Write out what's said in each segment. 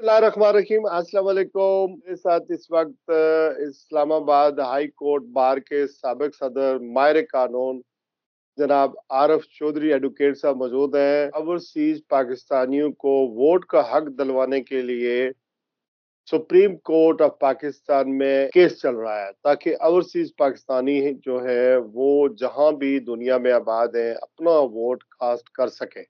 बिस्मिल्लाहिर्रहमानिर्रहीम। अस्सलाम वालेकुम। मेरे साथ इस वक्त इस्लामाबाद हाई कोर्ट बार के साबिक सदर माहिर कानून जनाब आरिफ चौधरी एडवोकेट साहब मौजूद हैं। ओवरसीज पाकिस्तानियों को वोट का हक दिलवाने के लिए सुप्रीम कोर्ट ऑफ पाकिस्तान में केस चल रहा है ताकि ओवरसीज पाकिस्तानी जो है वो जहां भी दुनिया में आबाद हैं अपना वोट कास्ट कर सकें।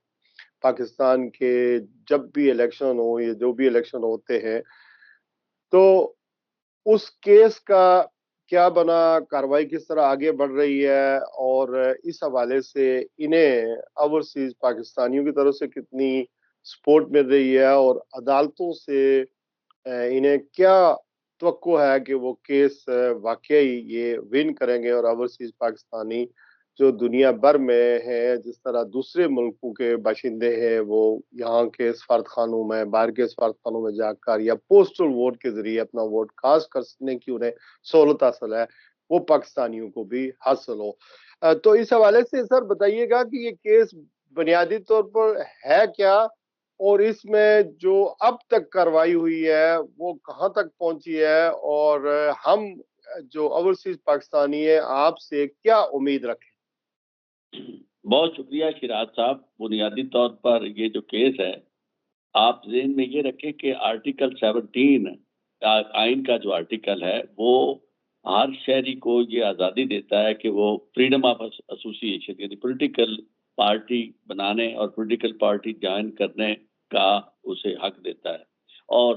पाकिस्तान के जब भी इलेक्शन हो या जो भी इलेक्शन होते हैं तो उस केस का क्या बना, कार्रवाई किस तरह आगे बढ़ रही है और इस हवाले से इन्हें ओवरसीज पाकिस्तानियों की तरफ से कितनी सपोर्ट मिल रही है और अदालतों से इन्हें क्या तवक्को है कि वो केस वाकई ये विन करेंगे और ओवरसीज पाकिस्तानी जो दुनिया भर में है, जिस तरह दूसरे मुल्कों के बाशिंदे हैं वो यहाँ के सफारत खानों में, बाहर के सफारत खानों में जाकर या पोस्टल वोट के जरिए अपना वोट कास्ट करने की उन्हें सहूलत हासिल है, वो पाकिस्तानियों को भी हासिल हो। तो इस हवाले से सर बताइएगा कि ये केस बुनियादी तौर पर है क्या और इसमें जो अब तक कार्रवाई हुई है वो कहाँ तक पहुंची है और हम जो ओवरसीज पाकिस्तानी है आपसे क्या उम्मीद रखें। बहुत शुक्रिया शिराज साहब। बुनियादी तौर पर ये जो केस है, आप ज़हन में ये रखें कि आर्टिकल 17 आइन का जो आर्टिकल है वो हर शहरी को ये आज़ादी देता है कि वो फ्रीडम ऑफ एसोसिएशन यानी पॉलिटिकल पार्टी बनाने और पॉलिटिकल पार्टी ज्वाइन करने का उसे हक देता है और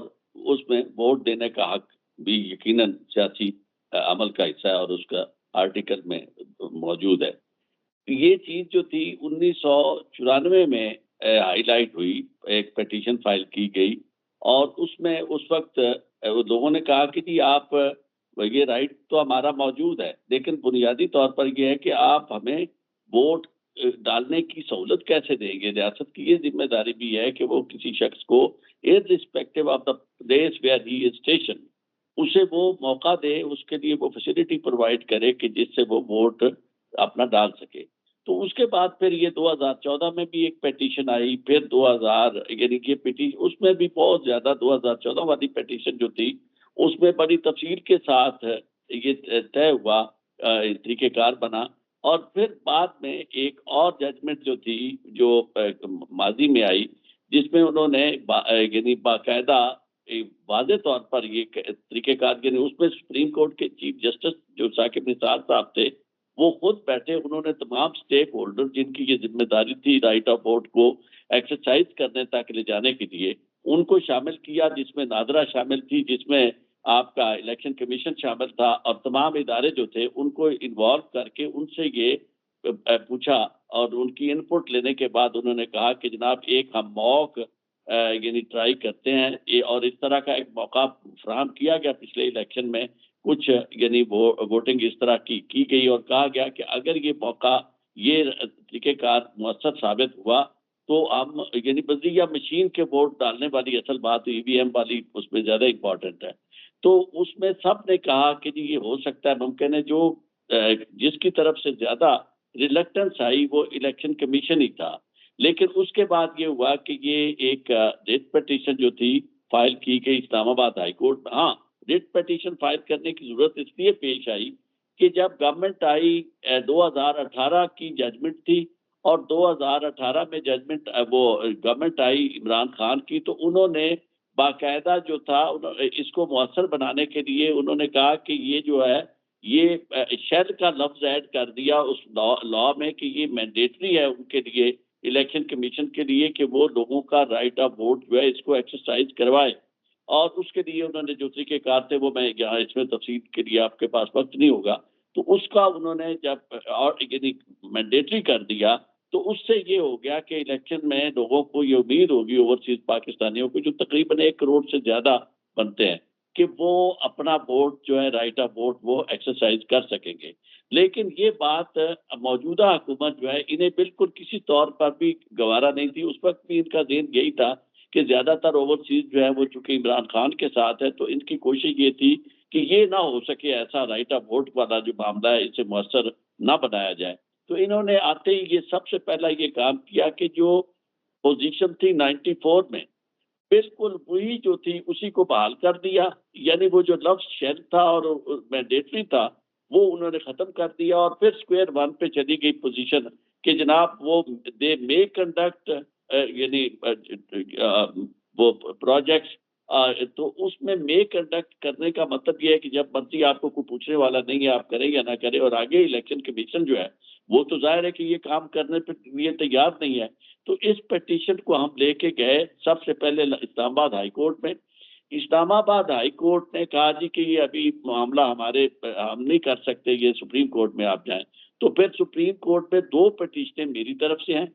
उसमें वोट देने का हक भी यकीनन सियासी अमल का हिस्सा है और उसका आर्टिकल में मौजूद है। ये चीज जो थी 1994 में हाईलाइट हुई, एक पिटीशन फाइल की गई और उसमें उस वक्त लोगों ने कहा कि जी आप ये राइट तो हमारा मौजूद है, लेकिन बुनियादी तौर पर यह है कि आप हमें वोट डालने की सहूलत कैसे देंगे। रियासत की ये जिम्मेदारी भी है कि वो किसी शख्स को irrespective of the place where he is station उसे वो मौका दे, उसके लिए वो फैसिलिटी प्रोवाइड करे कि जिससे वो वोट अपना डाल सके। तो उसके बाद फिर ये 2014 में भी एक पिटीशन आई, फिर 2000 यानी कि पिटीशन उसमें भी बहुत ज्यादा 2014 वाली पिटीशन जो थी उसमें बड़ी तफसील के साथ ये तय हुआ, तरीकेकार बना और फिर बाद में एक और जजमेंट जो थी जो माजी में आई जिसमें उन्होंने यानी बाकायदा वाज़े तौर पर ये तरीकेकार यानी उसमें सुप्रीम कोर्ट के चीफ जस्टिस जो साकिब निसार साहब थे वो खुद बैठे, उन्होंने तमाम स्टेक होल्डर जिनकी ये जिम्मेदारी थी राइट ऑफ वोट को एक्सरसाइज करने तक ले जाने के लिए उनको शामिल किया, जिसमें नादरा शामिल थी, जिसमें आपका इलेक्शन कमीशन शामिल था और तमाम इदारे जो थे उनको इन्वॉल्व करके उनसे ये पूछा और उनकी इनपुट लेने के बाद उन्होंने कहा कि जनाब एक हम मॉक यानी ट्राई करते हैं ये, और इस तरह का एक मौका फराहम किया गया पिछले इलेक्शन में। कुछ यानी वोटिंग इस तरह की गई और कहा गया कि अगर ये मौका ये तरीकेकार मुअस्सर साबित हुआ तो हम यानी बजरिया मशीन के वोट डालने वाली असल बात ईवीएम वाली उसमें ज्यादा इम्पोर्टेंट है। तो उसमें सब ने कहा कि जी ये हो सकता है, मुमकिन है। जो जिसकी तरफ से ज्यादा रिलक्टेंस आई वो इलेक्शन कमीशन ही था, लेकिन उसके बाद ये हुआ कि ये एक रिट पिटीशन जो थी फाइल की गई इस्लामाबाद हाई कोर्ट में। हाँ, रिट पिटीशन फाइल करने की जरूरत इसलिए पेश आई कि जब गवर्नमेंट आई 2018 की जजमेंट थी और 2018 में जजमेंट वो गवर्नमेंट आई इमरान खान की, तो उन्होंने बाकायदा जो था इसको मुअस्सर बनाने के लिए उन्होंने कहा कि ये जो है ये शहर का लफ्ज ऐड कर दिया उस लॉ में कि ये मैंडेटरी है उनके लिए, इलेक्शन कमीशन के लिए, कि वो लोगों का राइट ऑफ वोट जो है इसको एक्सरसाइज करवाए। और उसके लिए उन्होंने जो तरीकेकार थे वो मैं यहाँ इसमें तफसील के लिए आपके पास वक्त नहीं होगा, तो उसका उन्होंने जब और यानी मैंडेटरी कर दिया तो उससे ये हो गया कि इलेक्शन में लोगों को ये उम्मीद होगी ओवरसीज पाकिस्तानियों को जो तकरीबन 1 करोड़ से ज्यादा बनते हैं कि वो अपना वोट जो है राइट ऑफ वोट वो एक्सरसाइज कर सकेंगे। लेकिन ये बात मौजूदा हुकूमत जो है इन्हें बिल्कुल किसी तौर पर भी गवारा नहीं थी। उस वक्त भी इनका ज़हन यही था कि ज्यादातर ओवरसीज जो है वो चूंकि इमरान खान के साथ है तो इनकी कोशिश ये थी कि ये ना हो सके ऐसा राइट ऑफ वोट वाला जो मामला है इसे मुअस्सर ना बनाया जाए। तो इन्होंने आते ही ये सबसे पहला ये काम किया कि जो पोजीशन थी 94 में बिल्कुल वही जो थी उसी को बहाल कर दिया, यानी वो जो लफ्ज शेल था और मैंडेटरी था वो उन्होंने खत्म कर दिया और फिर स्क्वायर वन पे चली गई पोजीशन कि जनाब वो दे मे कंडक्ट यानी वो प्रोजेक्ट्स, तो उसमें मे कंडक्ट करने का मतलब ये है कि जब मर्जी आपको कोई पूछने वाला नहीं है आप करें या ना करें, और आगे इलेक्शन कमीशन जो है वो तो जाहिर है कि ये काम करने पे लिए तैयार नहीं है। तो इस पिटीशन को हम लेके गए सबसे पहले इस्लामाबाद हाई कोर्ट में। इस्लामाबाद हाई कोर्ट ने कहा जी कि ये अभी मामला हम नहीं कर सकते, ये सुप्रीम कोर्ट में आप जाएं। तो फिर सुप्रीम कोर्ट में दो पिटीशनें मेरी तरफ से हैं,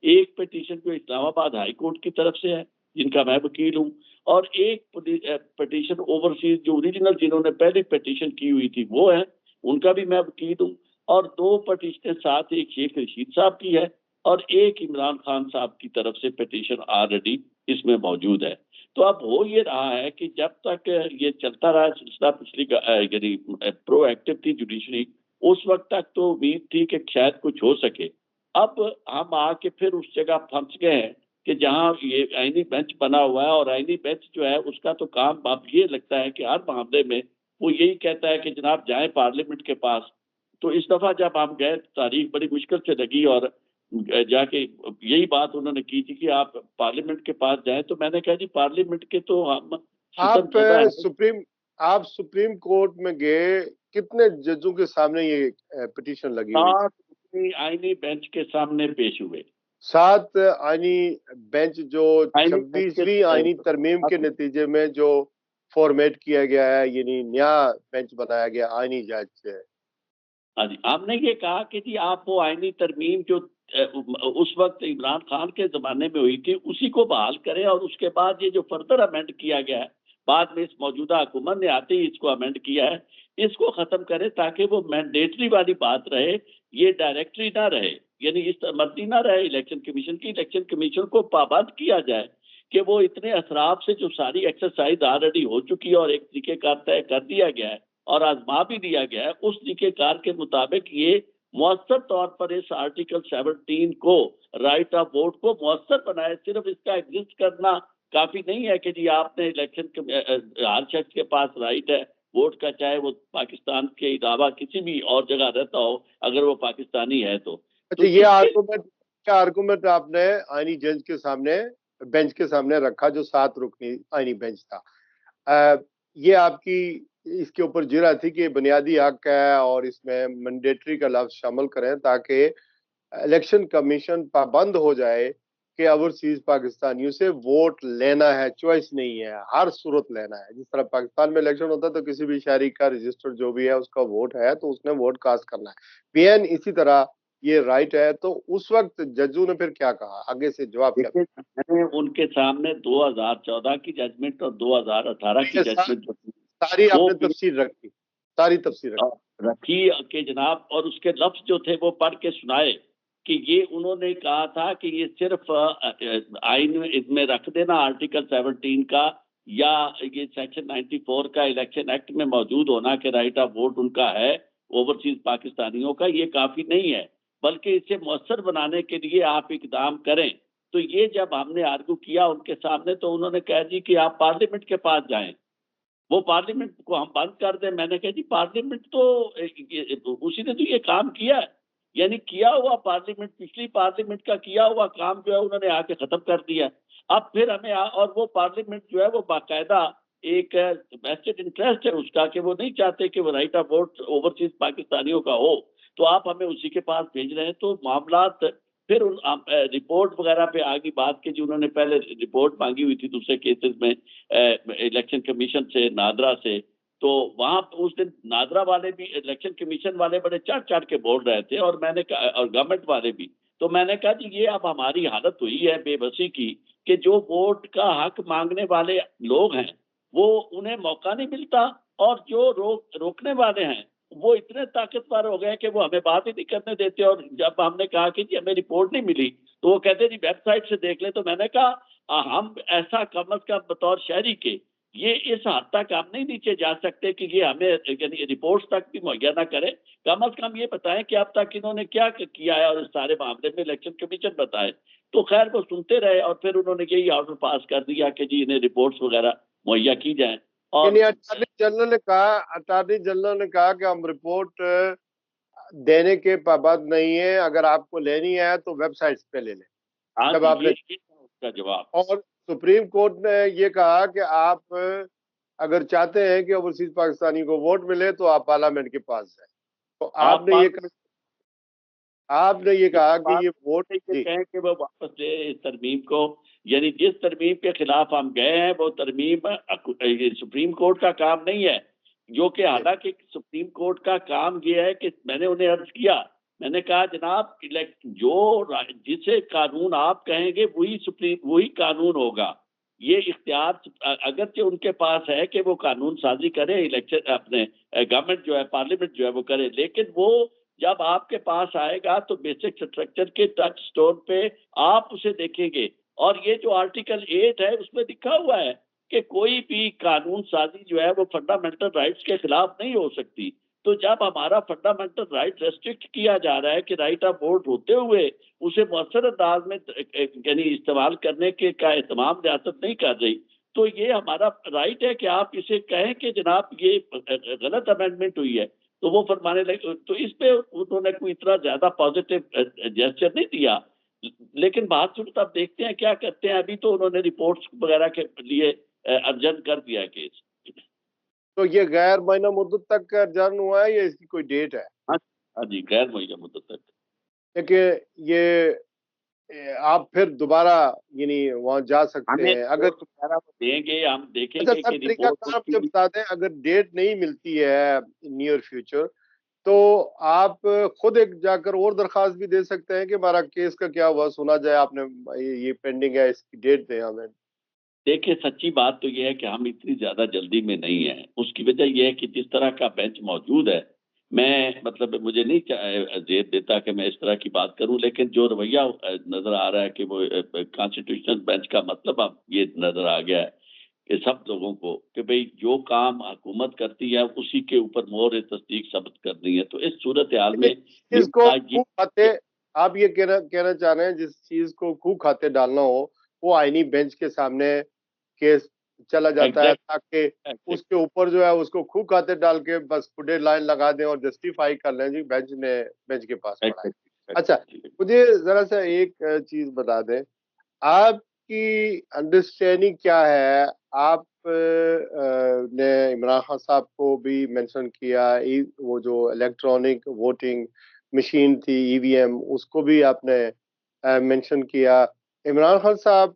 एक पिटीशन जो इस्लामाबाद हाई कोर्ट की तरफ से है जिनका मैं वकील हूँ, और एक पिटीशन ओवरसीज जो ओरिजिनल जिन्होंने पहली पिटीशन की हुई थी वो है, उनका भी मैं वकील हूँ। और दो पिटीशनें साथ एक शेख रशीद साहब की है और एक इमरान खान साहब की तरफ से पिटीशन ऑलरेडी इसमें मौजूद है। तो अब हो ये रहा है कि जब तक ये चलता रहा सिलसिला पिछली यानी प्रोएक्टिव थी जुडिशरी, उस वक्त तक तो उम्मीद थी कि शायद कुछ हो सके। अब हम आके फिर उस जगह फंस गए हैं कि जहां ये आईनी बेंच बना हुआ है, और आईनी बेंच जो है उसका तो काम अब ये लगता है कि हर मामले में वो यही कहता है कि जनाब जाएं पार्लियामेंट के पास। तो इस दफा जब हम गए तारीख बड़ी मुश्किल से लगी और जाके यही बात उन्होंने की थी कि आप पार्लियामेंट के पास जाएं, तो मैंने कहा जी पार्लियामेंट के तो हम आप सितमज़दा है। सुप्रीम आप सुप्रीम कोर्ट में गए, कितने जजों के सामने ये पिटीशन लगी हुई थी? 7 आईनी बेंच के सामने पेश हुए। 7 आईनी बेंच जो आईनी बेंच के 26वीं आईनी तरमीम के नतीजे में जो फॉर्मेट किया गया है, यानी नया बेंच बनाया गया आईनी जज से। हाँ जी, हमने ये कहा कि जी आप वो आईनी तरमीम जो उस वक्त इमरान खान के ज़माने में हुई थी उसी को बहाल करें, और उसके बाद ये जो फर्दर अमेंड किया गया है, बाद में इस मौजूदा हुकूमत ने आते ही इसको अमेंड किया है, इसको ख़त्म करें ताकि वो मैंडेटरी वाली बात रहे, ये डायरेक्टरी ना रहे, यानी इस मर्जी ना रहे इलेक्शन कमीशन की। इलेक्शन कमीशन को पाबंद किया जाए कि वो इतने असराफ से जो सारी एक्सरसाइज ऑलरेडी हो चुकी है और एक तरीक़ेकार तय कर दिया गया है और आजमा भी दिया गया है, उस तरीक़ेकार के मुताबिक ये मौसर तौर पर इस आर्टिकल 17 को, राइट ऑफ वोट को मौसर बनाए। सिर्फ इसका एग्जिस्ट करना काफी नहीं है कि जी आपने इलेक्शन हर शख्स के पास राइट है वोट का, चाहे वो पाकिस्तान के अलावा किसी भी और जगह रहता हो, अगर वो पाकिस्तानी है तो अच्छा, ये इसके आर्गुमेंट आपने आईनी जज के सामने, बेंच के सामने रखा जो 7 रुकनी आईनी बेंच था। ये आपकी इसके ऊपर जिरा थी कि बुनियादी हक है और इसमें मैंडेटरी का लफ्ज शामिल करें ताकि इलेक्शन कमीशन पाबंद हो जाए कि ओवरसीज पाकिस्तानियों से वोट लेना है, चॉइस नहीं है, हर सूरत लेना है। जिस तरह पाकिस्तान में इलेक्शन होता है तो किसी भी शहरी का रजिस्टर जो भी है उसका वोट है तो उसने वोट कास्ट करना है, बेन इसी तरह ये राइट है। तो उस वक्त जजों ने फिर क्या कहा, आगे से जवाब क्या? देखिए, मैंने उनके सामने 2014 की जजमेंट और 2018 की जजमेंट जो थी सारी वो आपने तफसीर रखी, सारी तफसीर रखी। रखी के जनाब, और उसके लफ्ज जो थे वो पढ़ के सुनाए कि ये उन्होंने कहा था कि ये सिर्फ आइन में इसमें रख देना आर्टिकल 17 का या ये सेक्शन 94 का इलेक्शन एक्ट में मौजूद होना कि राइट ऑफ वोट उनका है ओवरसीज पाकिस्तानियों का, ये काफी नहीं है, बल्कि इसे मौसर बनाने के लिए आप इकदाम करें। तो ये जब हमने आर्गू किया उनके सामने तो उन्होंने कहा जी कि आप पार्लियामेंट के पास जाएं, वो पार्लियामेंट को हम बंद कर दें। मैंने कहा जी पार्लियामेंट तो उसी ने तो ये काम किया है, यानी किया हुआ पार्लियामेंट, पिछली पार्लियामेंट का किया हुआ काम जो है उन्होंने आके खत्म कर दिया। अब फिर हमें और वो पार्लियामेंट जो है वो बाकायदा एक वेस्टेड इंटरेस्ट है उसका कि वो नहीं चाहते कि वो राइट ऑफ वोट ओवरसीज पाकिस्तानियों का हो, तो आप हमें उसी के पास भेज रहे हैं। तो मामलात फिर रिपोर्ट वगैरह पे आगे बात की, जो उन्होंने पहले रिपोर्ट मांगी हुई थी दूसरे केसेस में इलेक्शन कमीशन से, नादरा से, तो वहां उस दिन नादरा वाले भी, इलेक्शन कमीशन वाले बड़े चढ़ चढ़ के बोल रहे थे, और मैंने कहा, और गवर्नमेंट वाले भी। तो मैंने कहा जी ये अब हमारी हालत हुई है बेबसी की कि जो वोट का हक मांगने वाले लोग हैं वो उन्हें मौका नहीं मिलता, और जो रोकने वाले हैं वो इतने ताकतवर हो गए कि वो हमें बात ही नहीं करने देते। और जब हमने कहा कि जी हमें रिपोर्ट नहीं मिली तो वो कहते जी वेबसाइट से देख ले। तो मैंने कहा हम ऐसा कम अज कम बतौर शहरी के ये इस हद तक हम नहीं नीचे जा सकते कि ये हमें यानी रिपोर्ट्स तक भी मुहैया ना करें। कम अज कम ये बताएं कि अब तक इन्होंने क्या किया है, और इस सारे मामले में इलेक्शन कमीशन बताए। تو خیر وہ سنتے رہے اور پھر انہوں نے یہی آرڈر پاس کر دیا کہ جی انہیں رپورٹس وغیرہ مہیا کی جائیں. اور یعنی اٹارنی جنرل نے کہا کہ ہم رپورٹ دینے کے پابند نہیں ہیں، اگر آپ کو لینی ہے تو ویب سائٹس پہ لے لیں. ہاں جب جی، آپ نے یہ تھا اس کا جواب. اور سپریم کورٹ نے یہ کہا کہ آپ اگر چاہتے ہیں کہ اوورسیز پاکستانی کو ووٹ ملے تو آپ پارلیمنٹ کے پاس جائیں. تو آپ نے یہ کہا کہ یہ ووٹ یہ جی کہیں کہ وہ واپس لے اس ترمیم کو، یعنی جس ترمیم کے خلاف ہم گئے ہیں وہ ترمیم سپریم کورٹ کا کام نہیں ہے، جو کہ حالانکہ سپریم کورٹ کا کام یہ ہے کہ میں نے انہیں عرض کیا، میں نے کہا جناب جسے قانون آپ کہیں گے وہی قانون ہوگا. یہ اختیار اگرچہ ان کے پاس ہے کہ وہ قانون سازی کرے، الیکشن اپنے گورنمنٹ جو ہے پارلیمنٹ جو ہے وہ کرے، لیکن وہ جب آپ کے پاس آئے گا تو بیسک اسٹرکچر کے ٹچ سٹون پہ آپ اسے دیکھیں گے. اور یہ جو آرٹیکل 8 ہے اس میں لکھا ہوا ہے کہ کوئی بھی قانون سازی جو ہے وہ فنڈامنٹل رائٹس کے خلاف نہیں ہو سکتی. تو جب ہمارا فنڈامنٹل رائٹ ریسٹرکٹ کیا جا رہا ہے کہ رائٹ آف ووٹ ہوتے ہوئے اسے مؤثر انداز میں یعنی استعمال کرنے کے کا اہتمام ریاست نہیں کر رہی، تو یہ ہمارا رائٹ ہے کہ آپ اسے کہیں کہ جناب یہ غلط امینڈمنٹ ہوئی ہے. تو وہ فرمانے لگے، تو اس پہ انہوں نے کوئی اتنا زیادہ پازیٹیو جیسچر نہیں دیا. لیکن بات صورت آپ دیکھتے ہیں کیا کرتے ہیں. ابھی تو انہوں نے رپورٹس وغیرہ کے لیے ارجنٹ کر دیا ہے کیس. تو یہ غیر معینہ مدت تک ارجن ہوا ہے یا اس کی کوئی ڈیٹ ہے؟ ہاں جی، غیر معینہ مدت تک. کہ یہ آپ پھر دوبارہ یعنی وہاں جا سکتے ہیں اگر دیں گے، ہم دیکھیں اچھا گے سر کہ طریقہ رپورٹ کار مجھے بتا دیں، اگر ڈیٹ نہیں ملتی ہے نیئر فیوچر تو آپ خود ایک جا کر اور درخواست بھی دے سکتے ہیں کہ ہمارا کیس کا کیا ہوا، سنا جائے، آپ نے یہ پینڈنگ ہے، اس کی ڈیٹ دیں ہمیں. دیکھیں سچی بات تو یہ ہے کہ ہم اتنی زیادہ جلدی میں نہیں ہیں. اس کی وجہ یہ ہے کہ جس طرح کا بینچ موجود ہے، میں مطلب مجھے نہیں زیر دیتا کہ میں اس طرح کی بات کروں، لیکن جو رویہ نظر آ رہا ہے کہ وہ کانسٹیٹیوشنل بینچ کا مطلب اب یہ نظر آ گیا ہے کہ سب لوگوں کو کہ بھئی جو کام حکومت کرتی ہے اسی کے اوپر مہر تصدیق ثبت کرنی ہے. تو اس صورتحال میں چیز کو خوب کھاتے آپ یہ کہنا چاہ رہے ہیں، جس چیز کو خوب کھاتے ڈالنا ہو وہ آئینی بینچ کے سامنے کیس چلا جاتا ہے، تاکہ اس کے اوپر جو ہے اس کو خوب کھاتے ڈال کے بس فڈے لائن لگا دیں اور جسٹیفائی کر لیں جی بینچ کے پاس پڑا ہے. اچھا مجھے ذرا سا ایک چیز بتا دیں، آپ کی انڈرسٹینڈنگ کیا ہے؟ آپ نے عمران خان صاحب کو بھی مینشن کیا، وہ جو الیکٹرانک ووٹنگ مشین تھی ای وی ایم، اس کو بھی آپ نے مینشن کیا. عمران خان صاحب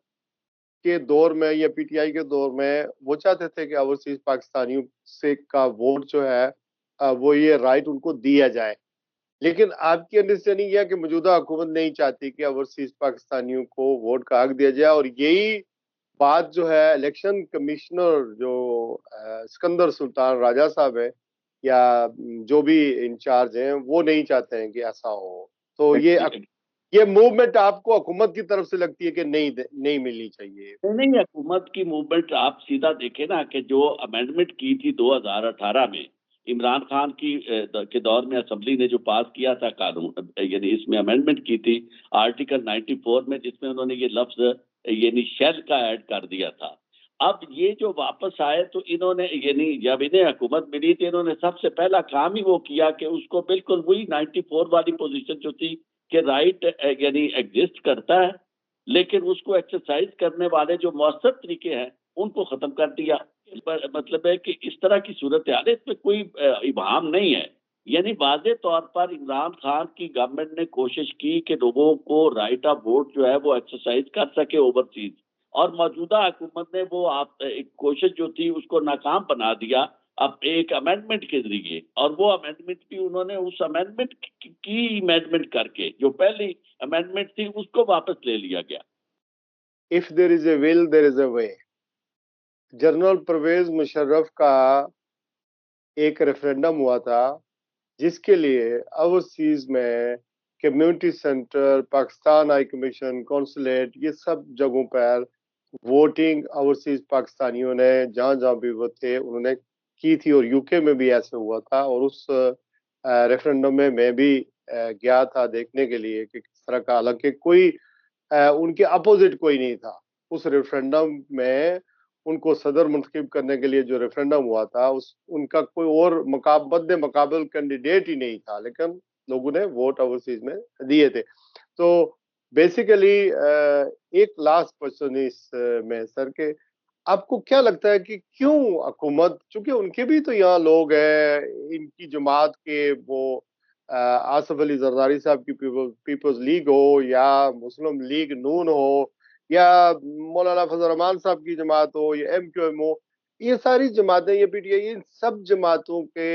کے دور میں یا پی ٹی آئی کے دور میں وہ چاہتے تھے کہ اوورسیز پاکستانیوں سے کا ووٹ جو ہے وہ یہ رائٹ ان کو دیا جائے، لیکن آپ کی انڈرسٹینڈنگ یہ کہ موجودہ حکومت نہیں چاہتی کہ اوورسیز پاکستانیوں کو ووٹ کا حق دیا جائے، اور یہی بات جو ہے الیکشن کمشنر جو سکندر سلطان راجہ صاحب ہے یا جو بھی انچارج ہیں وہ نہیں چاہتے ہیں کہ ایسا ہو. تو یہ موومنٹ آپ کو حکومت کی طرف سے لگتی ہے کہ نہیں ملنی چاہیے؟ نہیں، حکومت کی موومنٹ آپ سیدھا دیکھیں نا کہ جو امینڈمنٹ کی تھی 2018 میں عمران خان کے دور میں اسمبلی نے جو پاس کیا تھا قانون، یعنی اس میں امینڈمنٹ کی تھی آرٹیکل 94 میں، جس میں انہوں نے یہ لفظ یعنی شیل کا ایڈ کر دیا تھا. اب یہ جو واپس آئے تو انہوں نے یعنی جب انہیں حکومت ملی تھی انہوں نے سب سے پہلا کام ہی وہ کیا کہ اس کو بالکل وہی 94 والی پوزیشن جو تھی کہ رائٹ یعنی ایگزسٹ کرتا ہے لیکن اس کو ایکسرسائز کرنے والے جو مؤثر طریقے ہیں ان کو ختم کر دیا. مطلب ہے کہ اس طرح کی صورتحال اس میں کوئی ابہام نہیں ہے. یعنی واضح طور پر عمران خان کی گورنمنٹ نے کوشش کی کہ لوگوں کو رائٹ آف ووٹ جو ہے وہ ایکسرسائز کر سکے اوورسیز، اور موجودہ حکومت نے وہ ایک کوشش جو تھی اس کو ناکام بنا دیا اب ایک امینڈمنٹ کے ذریعے. اور وہ امینڈمنٹ بھی انہوں نے اس امینڈمنٹ کی امینڈمنٹ کر کے جو پہلی امینڈمنٹ تھی اس کو واپس لے لیا گیا. If there is a will, there is a way. General Pervez Musharraf کا ایک ریفرینڈم ہوا تھا جس کے لیے اوورسیز میں community centre, Pakistan high commission, consulate, یہ سب جگہوں پر ووٹنگ اوورسیز پاکستانیوں نے جہاں جہاں بھی وہ تھے انہوں نے کی تھی، اور یو کے میں بھی ایسے ہوا تھا. اور اس ریفرینڈم میں بھی گیا تھا دیکھنے کے لیے کہ کس طرح کا، حالانکہ کوئی ان کے اپوزٹ کوئی نہیں تھا اس ریفرینڈم میں. ان کو صدر منتخب کرنے کے لیے جو ریفرینڈم ہوا تھا ان کا کوئی اور مد مقابل کینڈیڈیٹ ہی نہیں تھا, لیکن لوگوں نے ووٹ اوورسیز میں دیے تھے. تو بیسیکلی ایک لاسٹ کوشچن اس میں سر کے آپ کو کیا لگتا ہے کہ کیوں حکومت, چونکہ ان کے بھی تو یہاں لوگ ہیں, ان کی جماعت کے وہ آصف علی زرداری صاحب کی پیپلز لیگ ہو یا مسلم لیگ نون ہو یا مولانا فضل الرحمان صاحب کی جماعت ہو یا ایم کیو ایم ہو, یہ ساری جماعتیں, یہ پی ٹی آئی, ان سب جماعتوں کے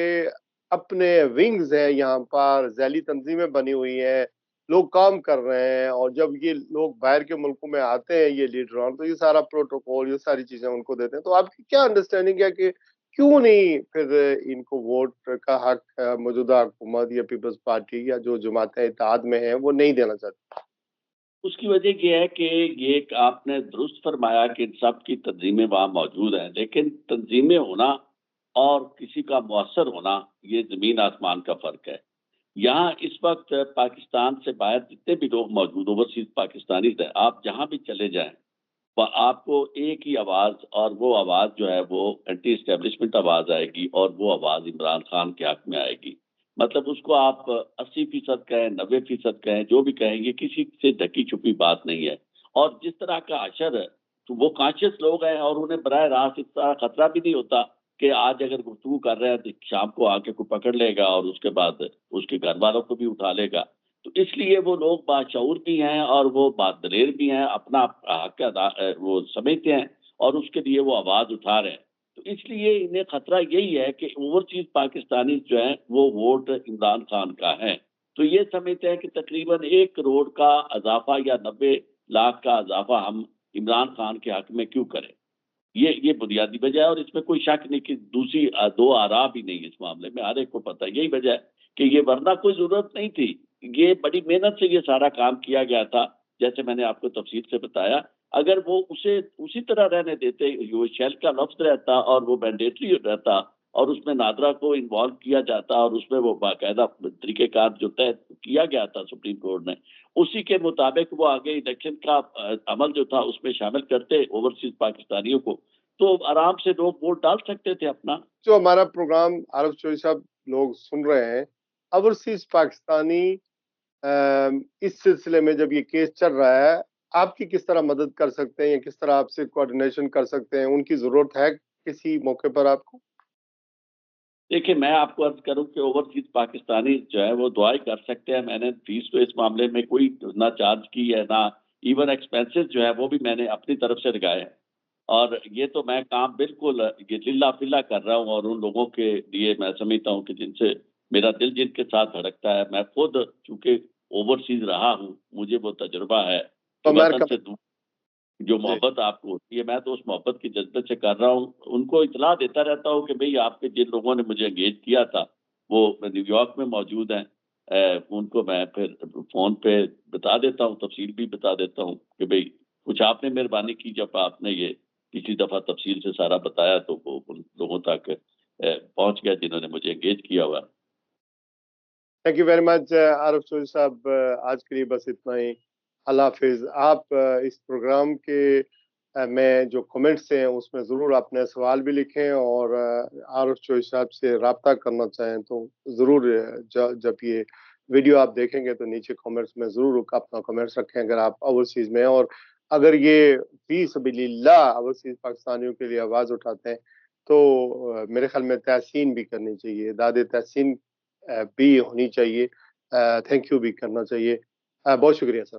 اپنے ونگز ہیں یہاں پر, ذیلی تنظیمیں بنی ہوئی ہیں, لوگ کام کر رہے ہیں, اور جب یہ لوگ باہر کے ملکوں میں آتے ہیں یہ لیڈران, تو یہ سارا پروٹوکول, یہ ساری چیزیں ان کو دیتے ہیں. تو آپ کی کیا انڈرسٹینڈنگ ہے کہ کیوں نہیں پھر ان کو ووٹ کا حق موجودہ حکومت یا پیپلز پارٹی یا جو جماعتیں اتحاد میں ہیں وہ نہیں دینا چاہتی؟ اس کی وجہ یہ ہے کہ یہ آپ نے درست فرمایا کہ سب کی تنظیمیں وہاں موجود ہیں, لیکن تنظیمیں ہونا اور کسی کا مؤثر ہونا یہ زمین آسمان کا فرق ہے. یہاں اس وقت پاکستان سے باہر جتنے بھی لوگ موجود اوورسیز پاکستانیز ہیں, آپ جہاں بھی چلے جائیں وہ آپ کو ایک ہی آواز, اور وہ آواز جو ہے وہ اینٹی اسٹیبلشمنٹ آواز آئے گی, اور وہ آواز عمران خان کے حق میں آئے گی. مطلب اس کو آپ 80% کہیں, 90% کہیں, جو بھی کہیں, یہ کسی سے ڈھکی چھپی بات نہیں ہے. اور جس طرح کا اشر ہے تو وہ کانشیس لوگ ہیں, اور انہیں براہ راست اس طرح خطرہ بھی نہیں ہوتا کہ آج اگر گفتگو کر رہے ہیں تو شام کو آ کے کوئی پکڑ لے گا اور اس کے بعد اس کے گھر والوں کو بھی اٹھا لے گا. تو اس لیے وہ لوگ باشعور بھی ہیں اور وہ بات دلیر بھی ہیں, اپنا حق وہ سمجھتے ہیں اور اس کے لیے وہ آواز اٹھا رہے ہیں. تو اس لیے انہیں خطرہ یہی ہے کہ اوورسیز پاکستانی جو ہیں وہ ووٹ عمران خان کا ہے, تو یہ سمجھتے ہیں کہ تقریباً 1 کروڑ کا اضافہ یا 90 لاکھ کا اضافہ ہم عمران خان کے حق میں کیوں کریں. یہ بنیادی وجہ ہے, اور اس میں کوئی شک نہیں کہ دوسری دو آراء بھی نہیں اس معاملے میں, ہر ایک کو پتہ یہی وجہ ہے کہ یہ ورنہ کوئی ضرورت نہیں تھی. یہ بڑی محنت سے یہ سارا کام کیا گیا تھا, جیسے میں نے آپ کو تفصیل سے بتایا. اگر وہ اسے اسی طرح رہنے دیتے, وہ شیل کا لفظ رہتا اور وہ مینڈیٹری رہتا اور اس میں نادرا کو انوالو کیا جاتا اور اس میں وہ باقاعدہ طریقہ کار جو طے کیا گیا تھا سپریم کورٹ نے, اسی کے مطابق وہ آگے الیکشن کا عمل جو تھا اس میں شامل کرتے اوورسیز پاکستانیوں کو, تو آرام سے لوگ ووٹ ڈال سکتے تھے اپنا. جو ہمارا پروگرام عارف چوہدری صاحب لوگ سن رہے ہیں, اوورسیز پاکستانی اس سلسلے میں جب یہ کیس چل رہا ہے, آپ کی کس طرح مدد کر سکتے ہیں یا کس طرح آپ سے کوآرڈینیشن کر سکتے ہیں؟ ان کی ضرورت ہے کسی موقع پر آپ کو؟ دیکھیں, میں آپ کو عرض کروں کہ اوورسیز پاکستانی جو ہے وہ دعائیں کر سکتے ہیں. میں نے فیس تو اس معاملے میں کوئی نہ چارج کی ہے, نہ ایون ایکسپینسز جو ہے وہ بھی میں نے اپنی طرف سے لگائے ہیں. اور یہ تو میں کام بالکل یہ للہ فلہ کر رہا ہوں, اور ان لوگوں کے لیے میں سمجھتا ہوں کہ جن سے میرا دل جن کے ساتھ دھڑکتا ہے. میں خود چونکہ اوورسیز رہا ہوں, مجھے وہ تجربہ ہے کہ وطن سے جو محبت آپ کو ہوتی ہے, میں تو اس محبت کی جذبے سے کر رہا ہوں. ان کو اطلاع دیتا رہتا ہوں کہ بھئی آپ کے جن لوگوں نے مجھے انگیج کیا تھا وہ نیو یارک میں موجود ہیں, ان کو میں پھر فون پہ بتا دیتا ہوں, تفصیل بھی بتا دیتا ہوں کہ بھئی کچھ آپ نے مہربانی کی, جب آپ نے یہ پچھلی دفعہ تفصیل سے سارا بتایا تو وہ ان لوگوں تک پہنچ گیا جنہوں نے مجھے انگیج کیا ہوا. تھینک یو ویری مچ عارف چوہدری صاحب, آج کے لیے بس اتنا ہی. اللہ حافظ. آپ اس پروگرام کے میں جو کمنٹس ہیں اس میں ضرور اپنے سوال بھی لکھیں, اور عارف چوہدری صاحب سے رابطہ کرنا چاہیں تو ضرور جب یہ ویڈیو آپ دیکھیں گے تو نیچے کمنٹس میں ضرور اپنا کمنٹس رکھیں اگر آپ اوورسیز میں ہیں, اور اگر یہ فی سبیل اللہ اوورسیز پاکستانیوں کے لیے آواز اٹھاتے ہیں تو میرے خیال میں تحسین بھی کرنی چاہیے, داد تحسین بھی ہونی چاہیے, تھینک یو بھی کرنا چاہیے. بہت شکریہ سر.